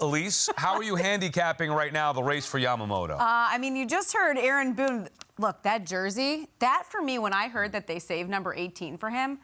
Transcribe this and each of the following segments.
Elise, how are you handicapping right now the race for Yamamoto? I mean, you just heard Aaron Boone. Look, that jersey, that for me, when I heard that they saved number 18 for him,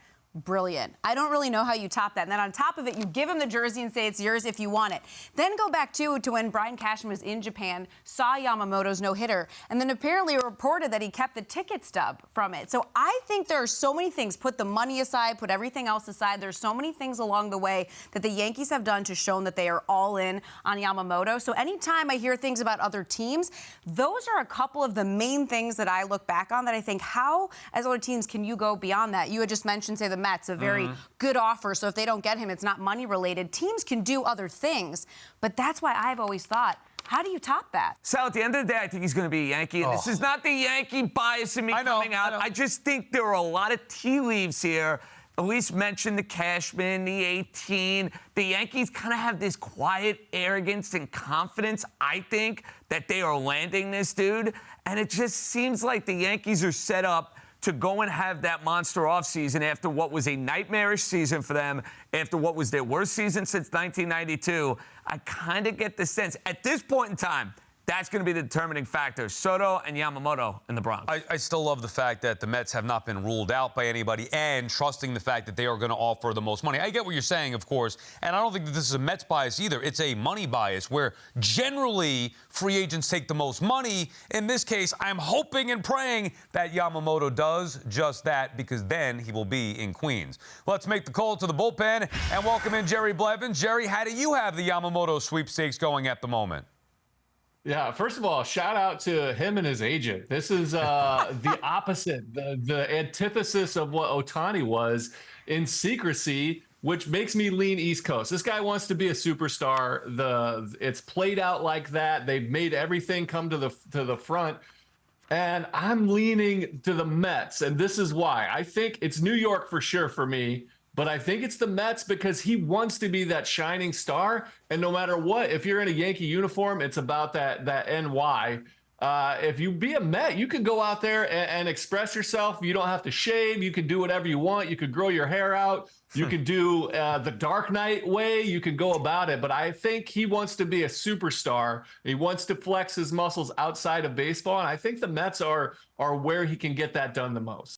brilliant. I don't really know how you top that. And then on top of it, you give him the jersey and say it's yours if you want it. Then go back to when Brian Cashman was in Japan, saw Yamamoto's no-hitter, and then apparently reported that he kept the ticket stub from it. So I think there are so many things. Put the money aside, put everything else aside. There's so many things along the way that the Yankees have done to show that they are all in on Yamamoto. So anytime I hear things about other teams, those are a couple of the main things that I look back on that I think, how, as other teams, can you go beyond that? You had just mentioned, say, the Mets, a very good offer. So if they don't get him, it's not money related. Teams can do other things, but that's why I've always thought, how do you top that? Sal, at the end of the day, I think he's going to be a Yankee. And this is not the Yankee bias in me coming out. I just think there are a lot of tea leaves here. Elise mentioned the Cashman, the 18. The Yankees kind of have this quiet arrogance and confidence, I think, that they are landing this dude. And it just seems like the Yankees are set up to go and have that monster offseason after what was a nightmarish season for them, after what was their worst season since 1992. I kind of get the sense, at this point in time, that's going to be the determining factor. Soto and Yamamoto in the Bronx. I still love the fact that the Mets have not been ruled out by anybody and trusting the fact that they are going to offer the most money. I get what you're saying, of course, and I don't think that this is a Mets bias either. It's a money bias where generally free agents take the most money. In this case, I'm hoping and praying that Yamamoto does just that because then he will be in Queens. Let's make the call to the bullpen and welcome in Jerry Blevins. Jerry, how do you have the Yamamoto sweepstakes going at the moment? Yeah, first of all, shout out to him and his agent. This is the opposite, the antithesis of what Ohtani was in secrecy, which makes me lean East Coast. This guy wants to be a superstar. It's played out like that. They've made everything come to the front. And I'm leaning to the Mets, and this is why. I think it's New York for sure for me. But I think it's the Mets because he wants to be that shining star. And no matter what, if you're in a Yankee uniform, it's about that NY. If you be a Met, you can go out there and express yourself. You don't have to shave. You can do whatever you want. You could grow your hair out. You can do the Dark Knight way. You can go about it. But I think he wants to be a superstar. He wants to flex his muscles outside of baseball. And I think the Mets are where he can get that done the most.